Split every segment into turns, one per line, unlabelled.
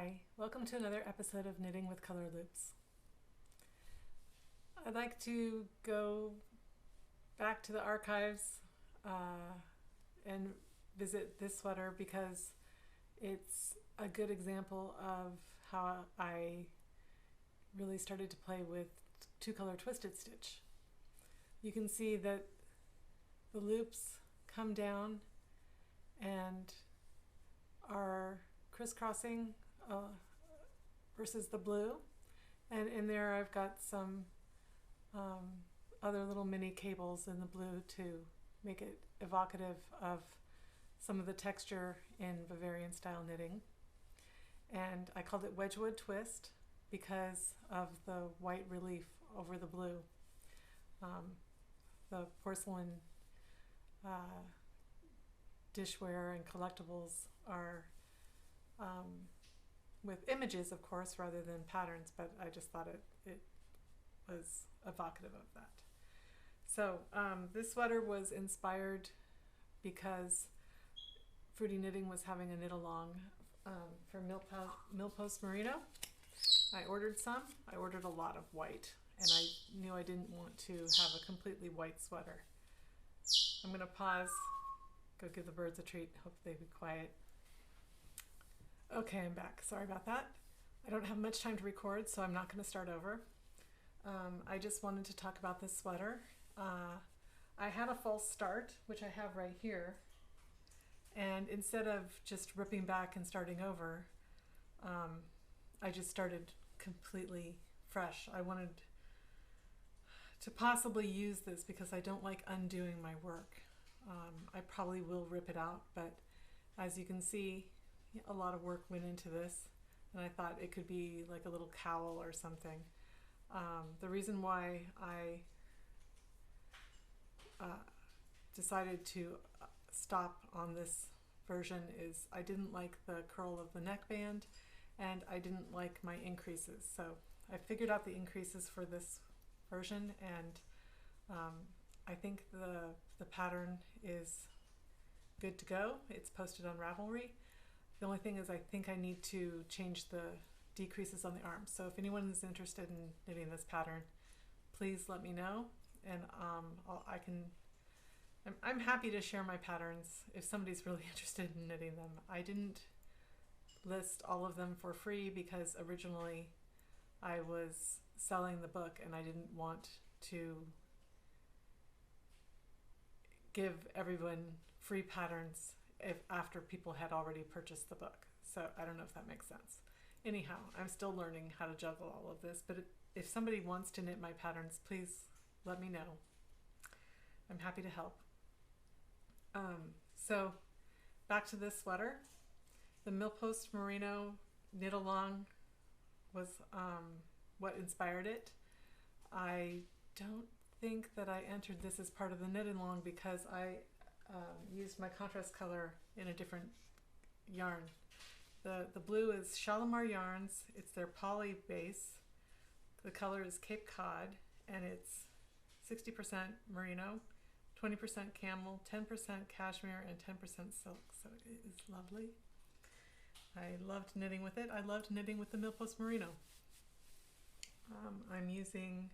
Hi, welcome to another episode of Knitting with Color Loops. I'd like to go back to the archives and visit this sweater because it's a good example of how I really started to play with two-color twisted stitch. You can see that the loops come down and are crisscrossing versus the blue, and in there I've got some other little mini cables in the blue to make it evocative of some of the texture in Bavarian style knitting. And I called it Wedgwood Twist because of the white relief over the blue. The porcelain dishware and collectibles are with images, of course, rather than patterns, but I just thought it was evocative of that. So this sweater was inspired because Fruity Knitting was having a knit along for Milpost Merino. I ordered some. I ordered a lot of white, and I knew I didn't want to have a completely white sweater. I'm going to pause, go give the birds a treat, hope they be quiet. Okay, I'm back. Sorry about that. I don't have much time to record, so I'm not going to start over. I just wanted to talk about this sweater. I had a false start, which I have right here, and instead of just ripping back and starting over, I just started completely fresh. I wanted to possibly use this because I don't like undoing my work. I probably will rip it out, but as you can see, a lot of work went into this, and I thought it could be like a little cowl or something. The reason why I decided to stop on this version is I didn't like the curl of the neckband, and I didn't like my increases. So I figured out the increases for this version, and I think the pattern is good to go. It's posted on Ravelry. The only thing is I think I need to change the decreases on the arms. So if anyone is interested in knitting this pattern, please let me know, and I'm happy to share my patterns if somebody's really interested in knitting them. I didn't list all of them for free because originally I was selling the book and I didn't want to give everyone free patterns after people had already purchased the book. So I don't know if that makes sense. Anyhow, I'm still learning how to juggle all of this, but if somebody wants to knit my patterns, please let me know. I'm happy to help. So back to this sweater. The Milpost Merino knit along was what inspired it. I don't think that I entered this as part of the knit along because I used my contrast color in a different yarn. The blue is Shalimar Yarns. It's their poly base. The color is Cape Cod, and it's 60% merino, 20% camel, 10% cashmere, and 10% silk. So it is lovely. I loved knitting with it. I loved knitting with the Milpost Merino. I'm using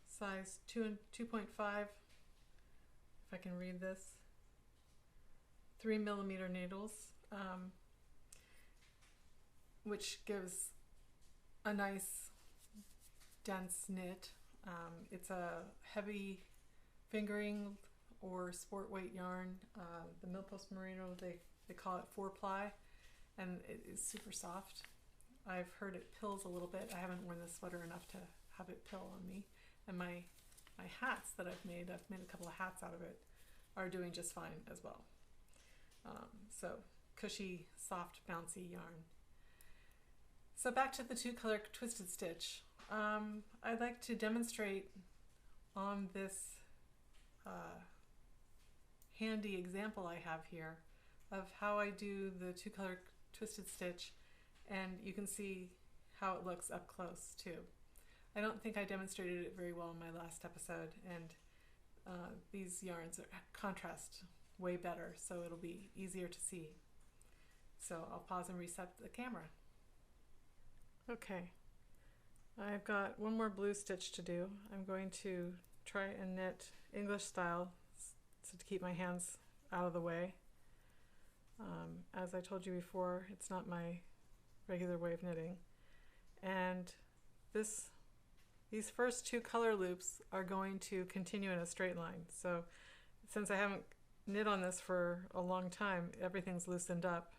size 2 and 2.5, if I can read this, 3mm needles, which gives a nice dense knit. It's a heavy fingering or sport weight yarn. The Milpost Merino, they call it 4-ply, and it is super soft. I've heard it pills a little bit. I haven't worn this sweater enough to have it pill on me. And my hats that I've made a couple of hats out of it, are doing just fine as well. So cushy, soft, bouncy yarn. So back to the two-color twisted stitch. I'd like to demonstrate on this handy example I have here of how I do the two-color twisted stitch, and you can see how it looks up close too. I don't think I demonstrated it very well in my last episode, and these yarns contrast way better, so it'll be easier to see. So I'll pause and reset the camera. Okay, I've got one more blue stitch to do. I'm going to try and knit English style so to keep my hands out of the way. As I told you before, it's not my regular way of knitting. And these first two color loops are going to continue in a straight line. So since I haven't knit on this for a long time, everything's loosened up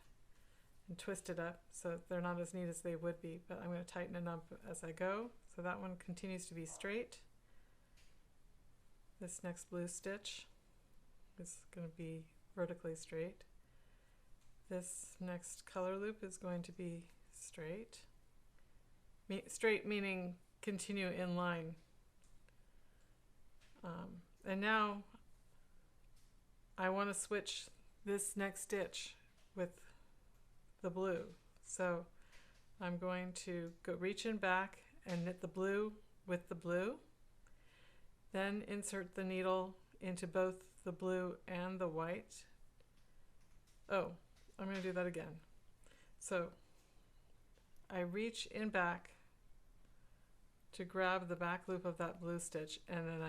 and twisted up, so they're not as neat as they would be, but I'm going to tighten it up as I go. So that one continues to be straight. This next blue stitch is going to be vertically straight. This next color loop is going to be straight. Straight meaning continue in line. And now I want to switch this next stitch with the blue. So I'm going to go reach in back and knit the blue with the blue. Then insert the needle into both the blue and the white. Oh, I'm going to do that again. So I reach in back to grab the back loop of that blue stitch, and then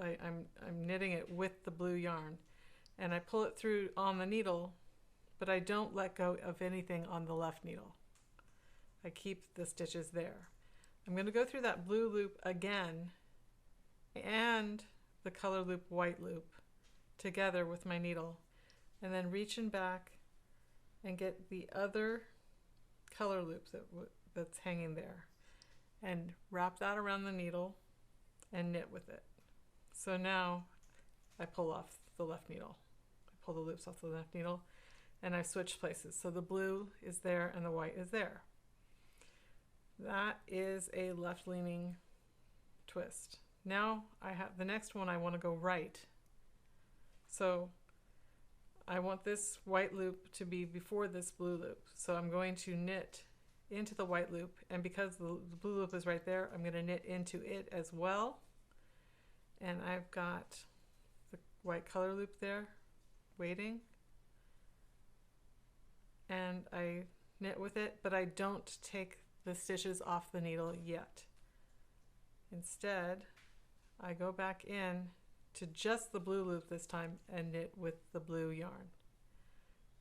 I'm knitting it with the blue yarn, and I pull it through on the needle, but I don't let go of anything on the left needle. I keep the stitches there. I'm going to go through that blue loop again and the color loop white loop together with my needle, and then reach in back and get the other color loop that's hanging there and wrap that around the needle and knit with it. So now I pull off the left needle. I pull the loops off the left needle and I switch places. So the blue is there and the white is there. That is a left-leaning twist. Now I have the next one. I want to go right. So I want this white loop to be before this blue loop. So I'm going to knit into the white loop, and because the blue loop is right there, I'm going to knit into it as well. And I've got the white color loop there waiting, and I knit with it, but I don't take the stitches off the needle yet. Instead, I go back in to just the blue loop this time and knit with the blue yarn.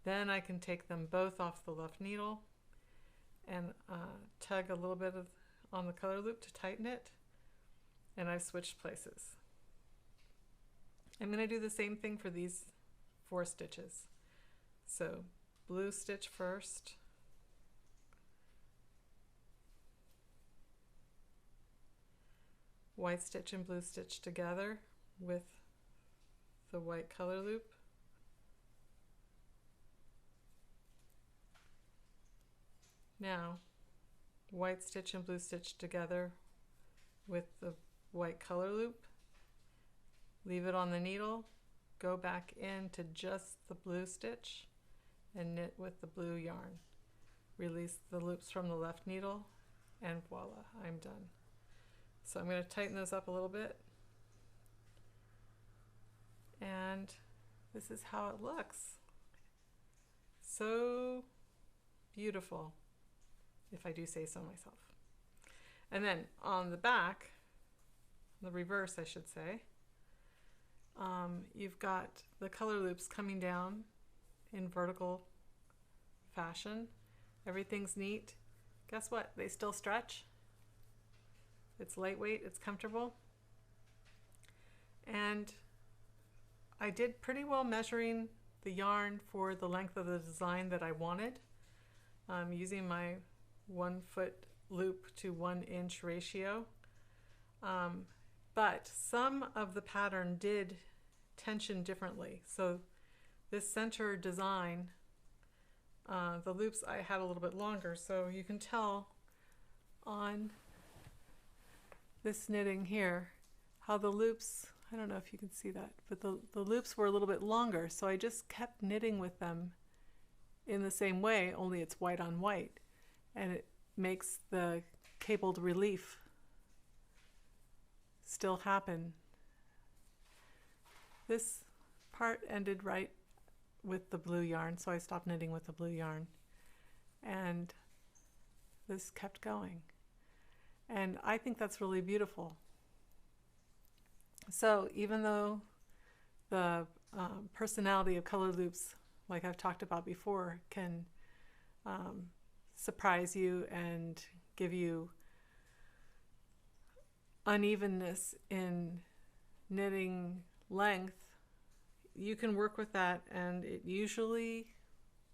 Then I can take them both off the left needle and tug a little bit on the color loop to tighten it, and I've switched places. I'm going to do the same thing for these 4 stitches. So blue stitch first, white stitch and blue stitch together with the white color loop, now white stitch and blue stitch together with the white color loop, leave it on the needle, go back into just the blue stitch and knit with the blue yarn, release the loops from the left needle, and voila, I'm done. So I'm going to tighten those up a little bit, and this is how it looks. So beautiful, if I do say so myself. And then on the back, the reverse I should say, you've got the color loops coming down in vertical fashion. Everything's neat. Guess what? They still stretch. It's lightweight, it's comfortable. And I did pretty well measuring the yarn for the length of the design that I wanted, using my 1 foot loop to 1 inch ratio. But some of the pattern did tension differently. So this center design, the loops I had a little bit longer, so you can tell on this knitting here how the loops, I don't know if you can see that, but the loops were a little bit longer, so I just kept knitting with them in the same way, only it's white on white, and it makes the cabled relief still happen. This part ended right with the blue yarn, so I stopped knitting with the blue yarn. And this kept going. And I think that's really beautiful. So even though the personality of color loops, like I've talked about before, can surprise you and give you unevenness in knitting length, you can work with that, and it usually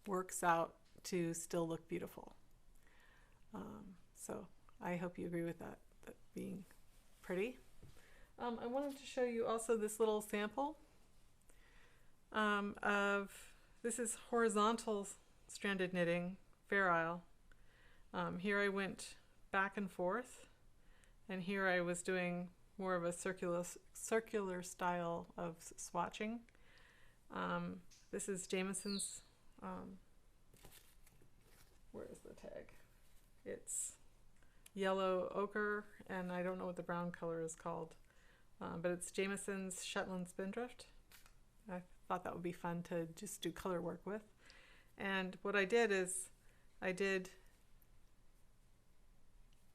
works out to still look beautiful. So I hope you agree with that being pretty. I wanted to show you also this little sample of, this is horizontal stranded knitting, Fair Isle. Here I went back and forth, and here I was doing more of a circular style of swatching. This is Jamieson's, where is the tag? It's yellow ochre, and I don't know what the brown color is called, but it's Jamieson's Shetland Spindrift. I thought that would be fun to just do color work with. And what I did is I did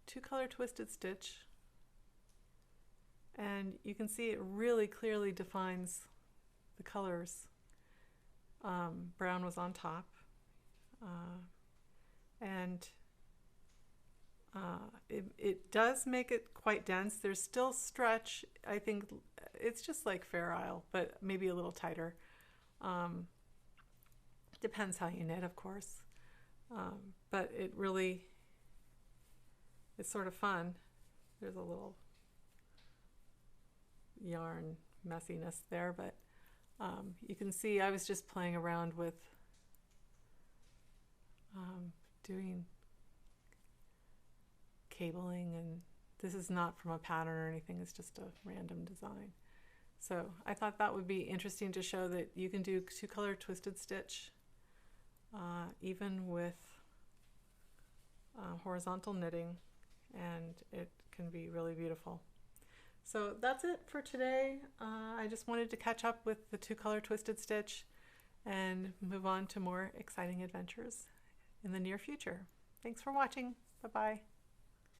2-color twisted stitch, and you can see it really clearly defines the colors. Brown was on top, and it does make it quite dense. There's still stretch. I think it's just like Fair Isle, but maybe a little tighter. Depends how you knit, of course. But it's sort of fun. There's a little yarn messiness there, but you can see I was just playing around with doing cabling, and this is not from a pattern or anything, it's just a random design. So I thought that would be interesting to show that you can do 2-color twisted stitch even with horizontal knitting, and it can be really beautiful. So that's it for today. I just wanted to catch up with the 2-color twisted stitch and move on to more exciting adventures in the near future. Thanks for watching. Bye-bye.